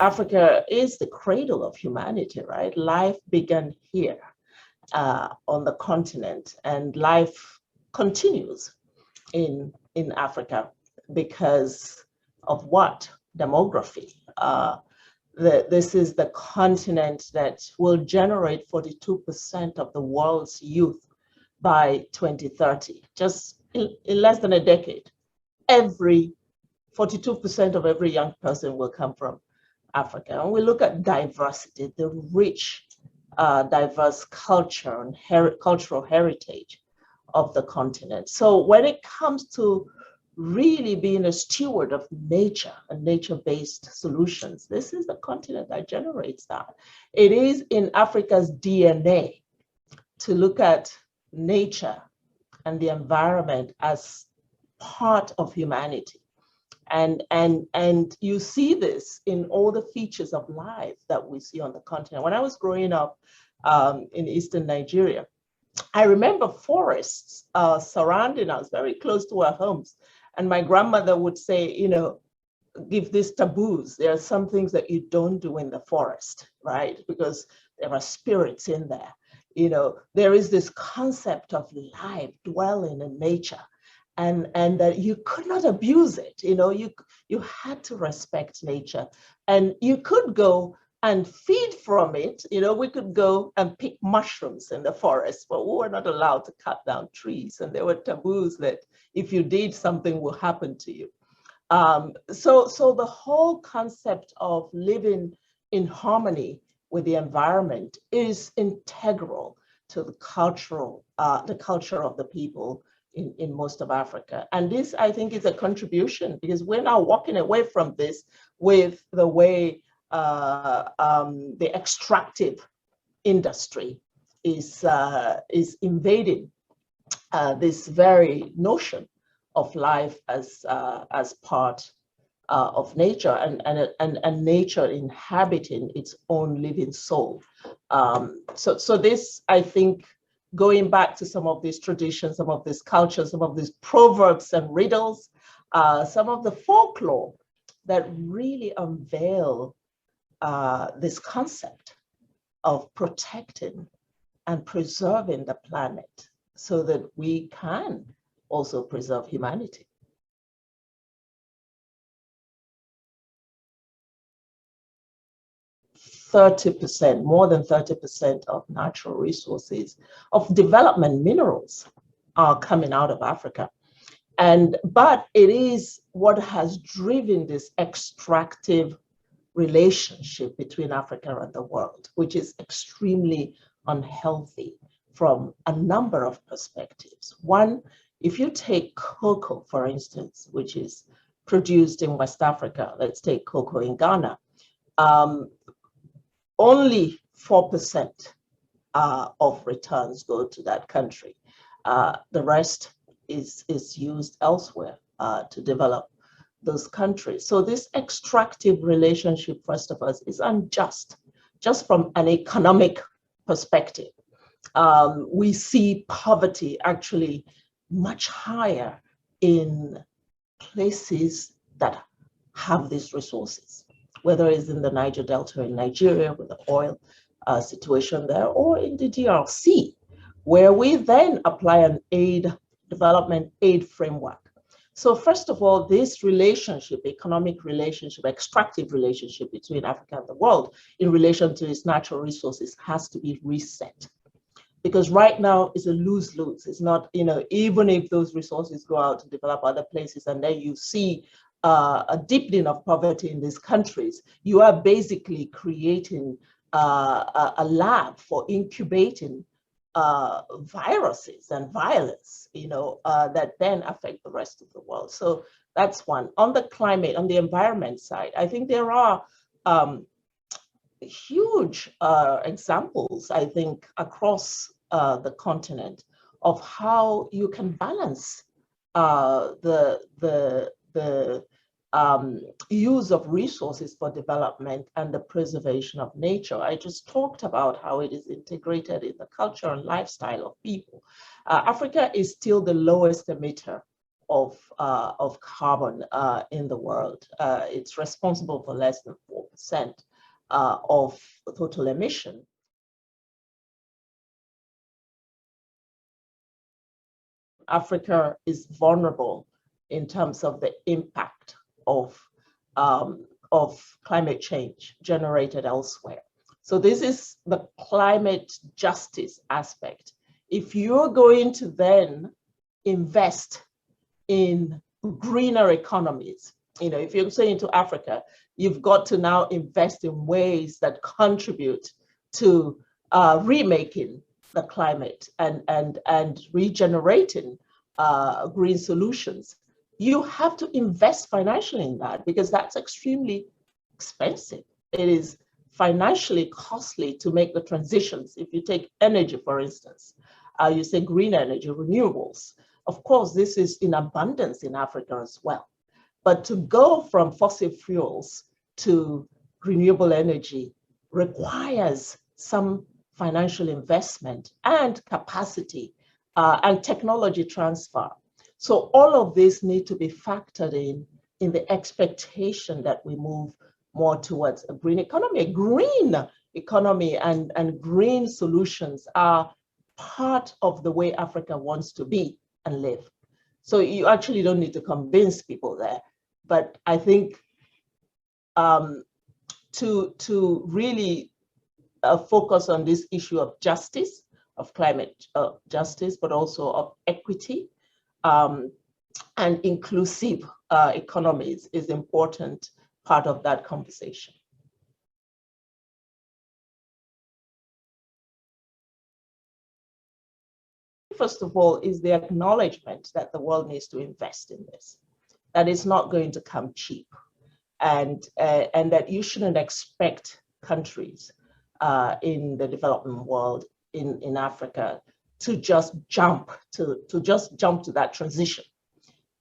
Africa is the cradle of humanity, right? Life began here on the continent, and life continues in Africa because of what? Demography. This is the continent that will generate 42% of the world's youth by 2030, just in less than a decade. 42% of every young person will come from Africa. And we look at diversity, the rich, diverse culture and cultural heritage of the continent. So when it comes to really being a steward of nature and nature-based solutions, this is the continent that generates that. It is in Africa's DNA to look at nature and the environment as part of humanity. And you see this in all the features of life that we see on the continent. When I was growing up in Eastern Nigeria, I remember forests surrounding us, very close to our homes. And my grandmother would say, you know, give these taboos. There are some things that you don't do in the forest, right? Because there are spirits in there. You know, there is this concept of life dwelling in nature, and that you could not abuse it. You know, you had to respect nature, and you could go and feed from it. You know, we could go and pick mushrooms in the forest, but we were not allowed to cut down trees. And there were taboos that if you did, something will happen to you. So the whole concept of living in harmony with the environment is integral to the culture of the people in most of Africa. And this, I think, is a contribution, because we're now walking away from this with the way the extractive industry is invading this very notion of life as part of nature, and nature inhabiting its own living soul. So this, I think, going back to some of these traditions, some of these cultures, some of these proverbs and riddles, some of the folklore that really unveil this concept of protecting and preserving the planet so that we can also preserve humanity. More than 30% of natural resources, of development minerals, are coming out of Africa. But it is what has driven this extractive relationship between Africa and the world, which is extremely unhealthy from a number of perspectives. One, if you take cocoa, for instance, which is produced in West Africa, let's take cocoa in Ghana, only 4% of returns go to that country. The rest is used elsewhere to develop those countries. So this extractive relationship, first of all, is unjust, just from an economic perspective. We see poverty actually much higher in places that have these resources, whether it's in the Niger Delta in Nigeria with the oil situation there, or in the DRC, where we then apply an development aid framework. So first of all, this relationship, economic relationship, extractive relationship between Africa and the world in relation to its natural resources has to be reset. Because right now it's a lose-lose. It's not, you know, even if those resources go out to develop other places and then you see a deepening of poverty in these countries, you are basically creating a lab for incubating viruses and violence, you know, that then affect the rest of the world. So that's one. On the climate, on the environment side, I think there are huge examples, I think, across the continent of how you can balance the use of resources for development and the preservation of nature. I just talked about how it is integrated in the culture and lifestyle of people. Africa is still the lowest emitter of carbon in the world. It's responsible for less than 4% of total emission. Africa is vulnerable in terms of the impact of climate change generated elsewhere. So this is the climate justice aspect. If you're going to then invest in greener economies, if you're saying to Africa, you've got to now invest in ways that contribute to remaking the climate and regenerating green solutions. You have to invest financially in that, because that's extremely expensive. It is financially costly to make the transitions. If you take energy, for instance, you say green energy, renewables. Of course, this is in abundance in Africa as well. But to go from fossil fuels to renewable energy requires some financial investment and capacity and technology transfer. So all of this need to be factored in the expectation that we move more towards a green economy. A green economy and green solutions are part of the way Africa wants to be and live. So you actually don't need to convince people there. But I think to really focus on this issue of justice, of climate justice, but also of equity and inclusive economies is important part of that conversation. First of all, is the acknowledgement that the world needs to invest in this, that it's not going to come cheap, and that you shouldn't expect countries in the developing world, in Africa, to just jump to that transition,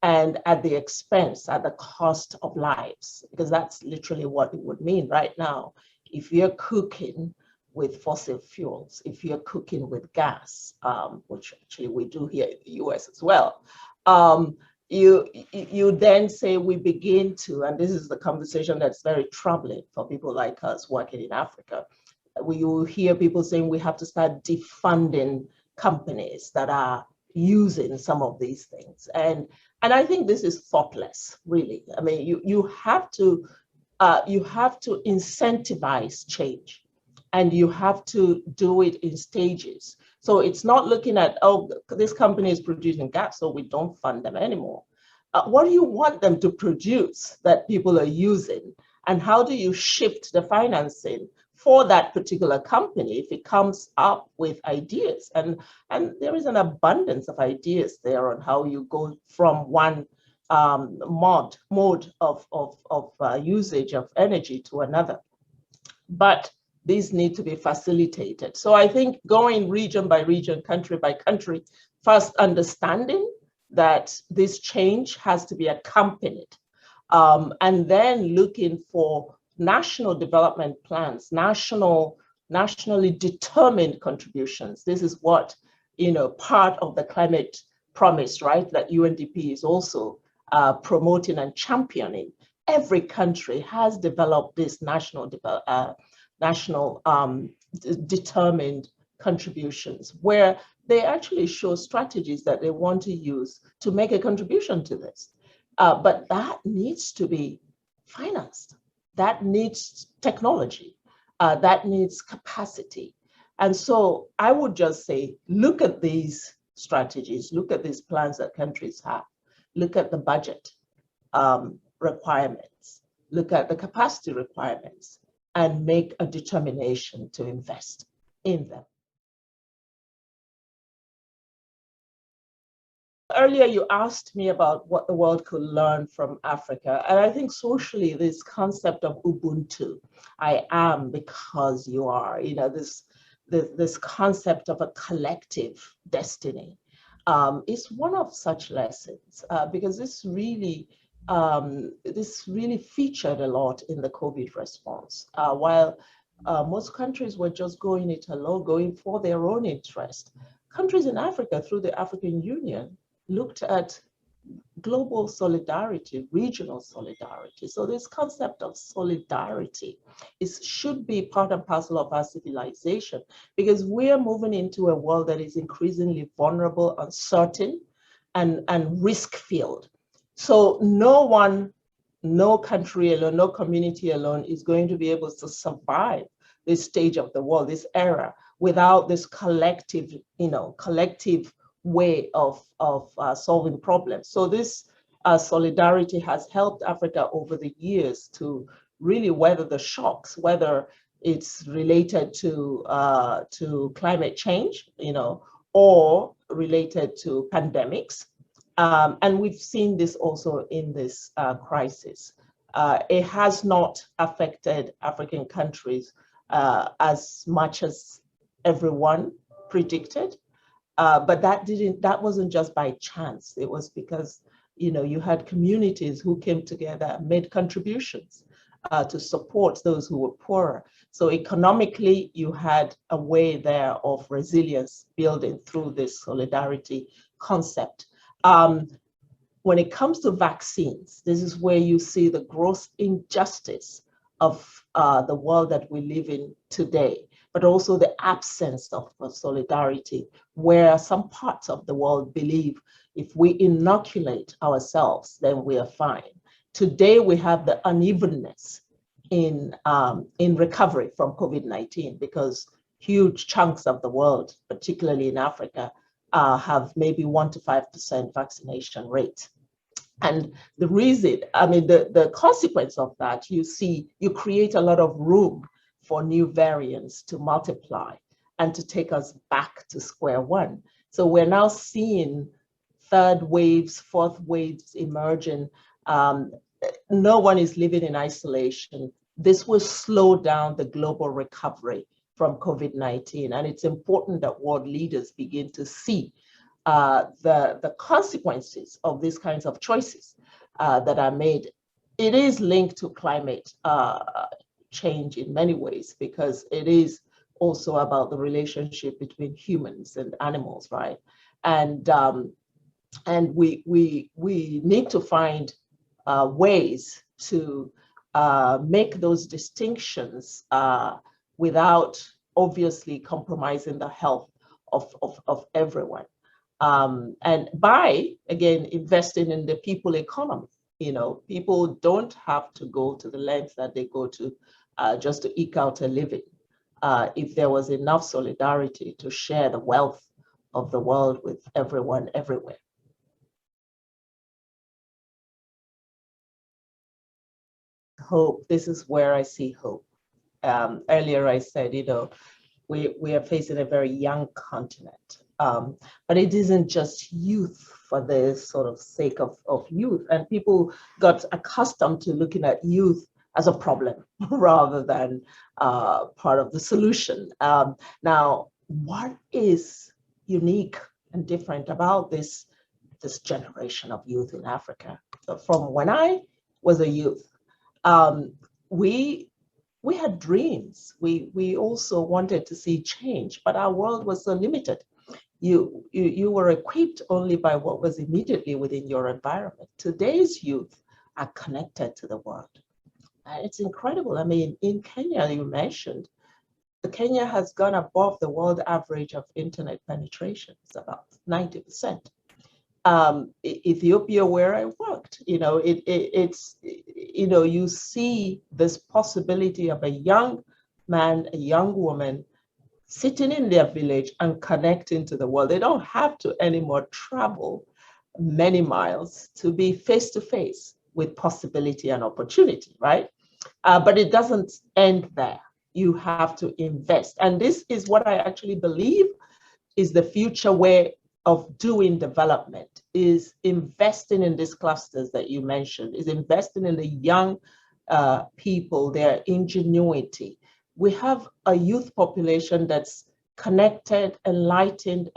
and at the expense, at the cost of lives, because that's literally what it would mean right now. If you're cooking with fossil fuels, if you're cooking with gas, which actually we do here in the US as well, you then say we begin to, and this is the conversation that's very troubling for people like us working in Africa. We will hear people saying we have to start defunding companies that are using some of these things. And I think this is thoughtless, really. I mean, you have to incentivize change, and you have to do it in stages. So it's not looking at, oh, this company is producing gas, so we don't fund them anymore. What do you want them to produce that people are using? And how do you shift the financing for that particular company if it comes up with ideas? And there is an abundance of ideas there on how you go from one mode of usage of energy to another. But these need to be facilitated. So I think going region by region, country by country, first understanding that this change has to be accompanied, and then looking for national development plans, nationally determined contributions. This is what, part of the climate promise, right, that UNDP is also promoting and championing. Every country has developed this national determined contributions, where they actually show strategies that they want to use to make a contribution to this. But that needs to be financed. That needs technology. That needs capacity. And so I would just say, look at these strategies, look at these plans that countries have, look at the budget requirements, look at the capacity requirements, and make a determination to invest in them. Earlier, you asked me about what the world could learn from Africa. And I think socially, this concept of Ubuntu, I am because you are, this concept of a collective destiny is one of such lessons, because this really featured a lot in the COVID response. While most countries were just going it alone, going for their own interest, countries in Africa, through the African Union, looked at global solidarity, regional solidarity. So this concept of solidarity should be part and parcel of our civilization, because we're moving into a world that is increasingly vulnerable, uncertain, and risk-filled. So no country alone, no community alone is going to be able to survive this stage of the world, this era, without this collective, collective way of solving problems. So this solidarity has helped Africa over the years to really weather the shocks, whether it's related to climate change, or related to pandemics. And we've seen this also in this crisis. It has not affected African countries as much as everyone predicted, but that wasn't just by chance. It was because you had communities who came together and made contributions to support those who were poorer. So economically, you had a way there of resilience building through this solidarity concept. When it comes to vaccines, this is where you see the gross injustice of the world that we live in today, but also the absence of solidarity, where some parts of the world believe if we inoculate ourselves, then we are fine. Today, we have the unevenness in recovery from COVID-19, because huge chunks of the world, particularly in Africa, have maybe 1 to 5% vaccination rate. And the reason, the consequence of that, you create a lot of room for new variants to multiply and to take us back to square one. So we're now seeing third waves, fourth waves emerging. No one is living in isolation. This will slow down the global recovery from COVID-19. And it's important that world leaders begin to see the consequences of these kinds of choices that are made. It is linked to climate change in many ways, because it is also about the relationship between humans and animals, right? And we need to find ways to make those distinctions without obviously compromising the health of everyone. And by, again, investing in the people economy. People don't have to go to the lengths that they go to just to eke out a living. If there was enough solidarity to share the wealth of the world with everyone, everywhere. Hope, this is where I see hope. Earlier I said, we are facing a very young continent. But it isn't just youth for the sort of sake of youth. And people got accustomed to looking at youth as a problem rather than part of the solution. Now, what is unique and different about this generation of youth in Africa? So from when I was a youth, we had dreams. We also wanted to see change, but our world was so limited. You were equipped only by what was immediately within your environment. Today's youth are connected to the world. It's incredible. In Kenya, you mentioned, Kenya has gone above the world average of internet penetration. It's about 90%. Ethiopia, where I worked, you see this possibility of a young man, a young woman sitting in their village and connecting to the world. They don't have to anymore travel many miles to be face to face with possibility and opportunity, right? But it doesn't end there. You have to invest. And this is what I actually believe is the future way of doing development, is investing in these clusters that you mentioned, is investing in the young people, their ingenuity. We have a youth population that's connected, enlightened,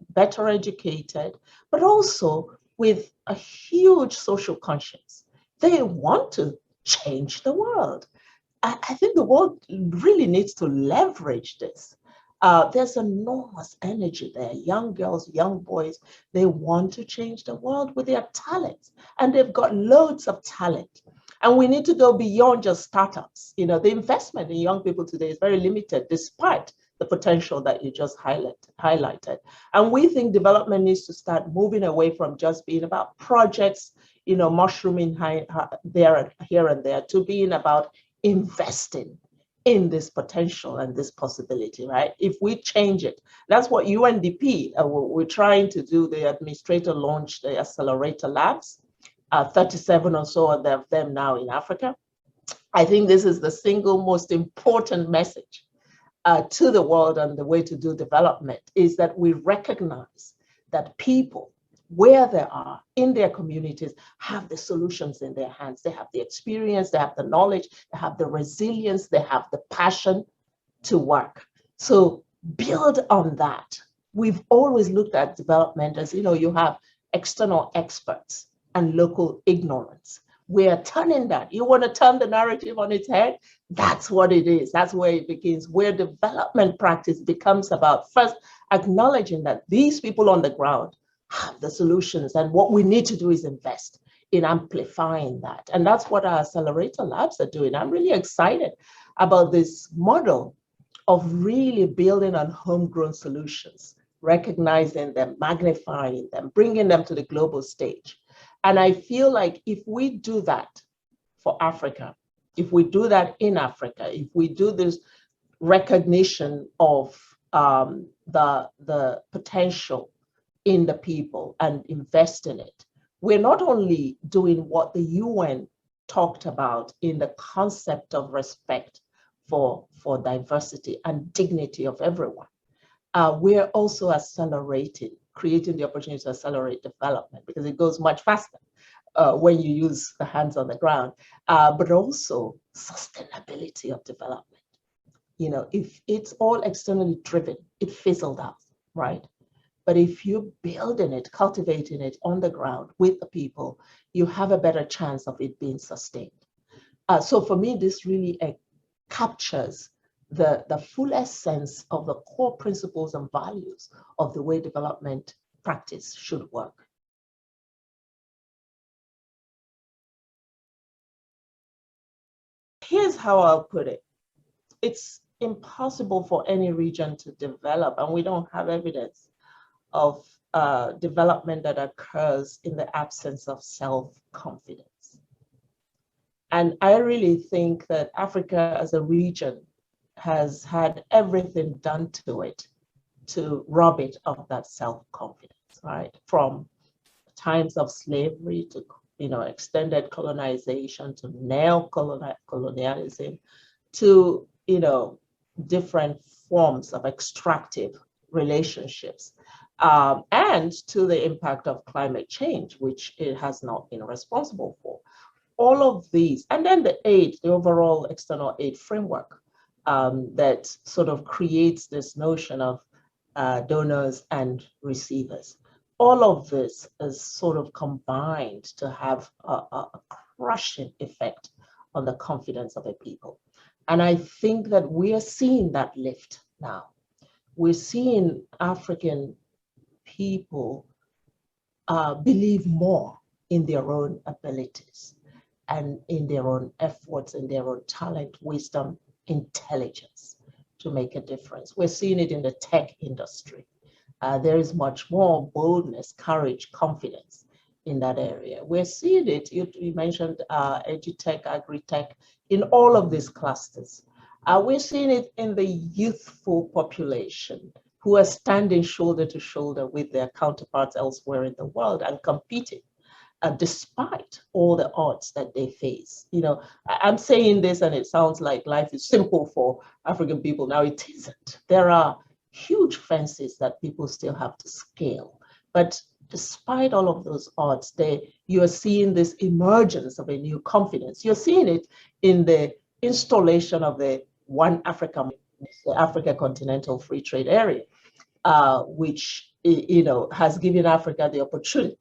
better educated, but also with a huge social conscience. They want to change the world. I think the world really needs to leverage this. There's enormous energy there. Young girls, young boys, they want to change the world with their talents, and they've got loads of talent. And we need to go beyond just startups. You know, the investment in young people today is very limited, despite the potential that you just highlighted. And we think development needs to start moving away from just being about projects, you know, mushrooming here and there, to being about investing in this potential and this possibility, right? If we change it, that's what UNDP, we're trying to do. The administrator launched the accelerator labs, 37 or so of them now in Africa. I think this is the single most important message to the world, and the way to do development is that we recognize that people, where they are in their communities, have the solutions in their hands. They have the experience, they have the knowledge, they have the resilience, they have the passion to work. So build on that. We've always looked at development as, you know, you have external experts and local ignorance. We're turning that. You want to turn the narrative on its head? That's what it is. That's where it begins, where development practice becomes about first acknowledging that these people on the ground have the solutions, and what we need to do is invest in amplifying that. And that's what our accelerator labs are doing. I'm really excited about this model of really building on homegrown solutions, recognizing them, magnifying them, bringing them to the global stage. And I feel like if we do that for Africa, if we do that in Africa, if we do this recognition of the potential in the people and invest in it, we're not only doing what the UN talked about in the concept of respect for diversity and dignity of everyone, we're also accelerating, creating the opportunity to accelerate development, because it goes much faster when you use the hands on the ground, but also sustainability of development. You know, if it's all externally driven, it fizzled out, right? But if you're building it, cultivating it on the ground with the people, you have a better chance of it being sustained. So for me, this really captures the full essence of the core principles and values of the way development practice should work. Here's how I'll put it. It's impossible for any region to develop, and we don't have evidence of development that occurs in the absence of self-confidence. And I really think that Africa as a region has had everything done to it to rob it of that self-confidence, right? From times of slavery to, you know, extended colonization, to neo-colonialism, to, you know, different forms of extractive relationships, and to the impact of climate change, which it has not been responsible for. All of these, and then the aid, the overall external aid framework that sort of creates this notion of donors and receivers. All of this is sort of combined to have a crushing effect on the confidence of a people. And I think that we are seeing that lift now. We're seeing African people believe more in their own abilities and in their own efforts, in their own talent, wisdom, intelligence to make a difference. We're seeing it in the tech industry. There is much more boldness, courage, confidence in that area. We're seeing it, you mentioned edutech, agri-tech, in all of these clusters. We're seeing it in the youthful population who are standing shoulder to shoulder with their counterparts elsewhere in the world and competing despite all the odds that they face. You know, I'm saying this and it sounds like life is simple for African people. Now it isn't. There are huge fences that people still have to scale. But despite all of those odds, you are seeing this emergence of a new confidence. You're seeing it in the installation of the One Africa, the Africa Continental Free Trade Area, which, you know, has given Africa the opportunity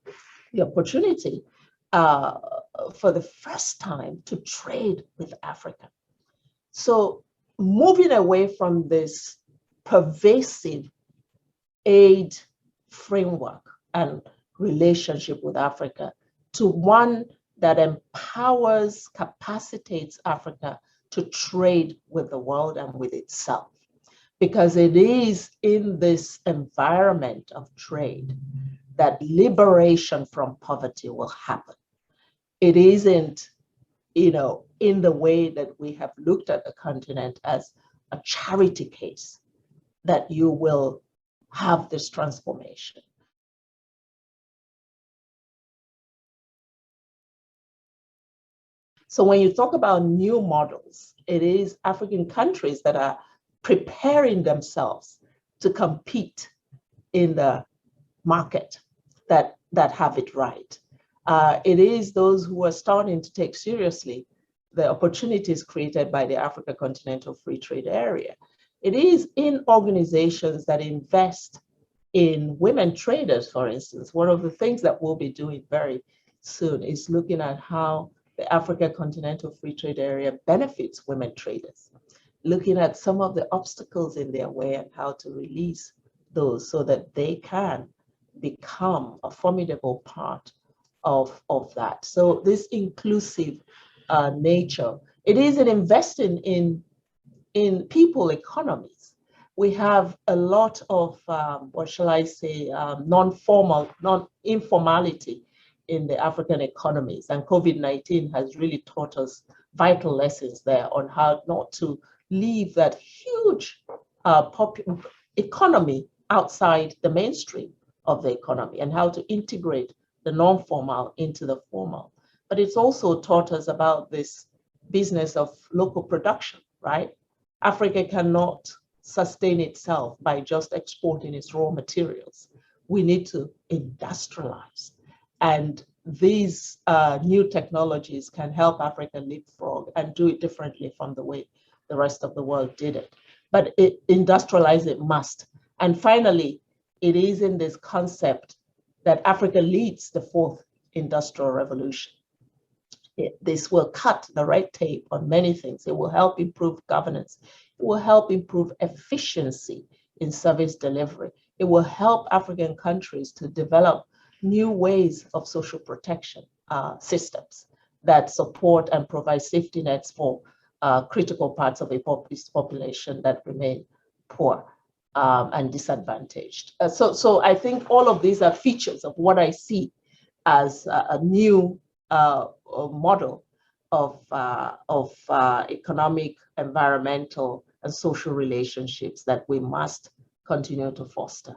for the first time to trade with Africa. So moving away from this pervasive aid framework and relationship with Africa to one that empowers, capacitates Africa to trade with the world and with itself. Because it is in this environment of trade that liberation from poverty will happen. It isn't, in the way that we have looked at the continent as a charity case that you will have this transformation. So when you talk about new models, it is African countries that are preparing themselves to compete in the market that have it right. It is those who are starting to take seriously the opportunities created by the Africa Continental Free Trade Area. It is in organizations that invest in women traders, for instance. One of the things that we'll be doing very soon is looking at how the Africa Continental Free Trade Area benefits women traders, looking at some of the obstacles in their way and how to release those so that they can become a formidable part of that. So this inclusive nature, it is an investing in people economies. We have a lot of, what shall I say, informality in the African economies. And COVID-19 has really taught us vital lessons there on how not to leave that huge economy outside the mainstream of the economy and how to integrate the non-formal into the formal. But it's also taught us about this business of local production, right? Africa cannot sustain itself by just exporting its raw materials. We need to industrialize. And these new technologies can help Africa leapfrog and do it differently from the way the rest of the world did it. But industrialize it must. And finally, it is in this concept that Africa leads the fourth industrial revolution. This will cut the red tape on many things. It will help improve governance. It will help improve efficiency in service delivery. It will help African countries to develop new ways of social protection systems that support and provide safety nets for critical parts of a population that remain poor and disadvantaged. So I think all of these are features of what I see as a new model of economic, environmental, and social relationships that we must continue to foster.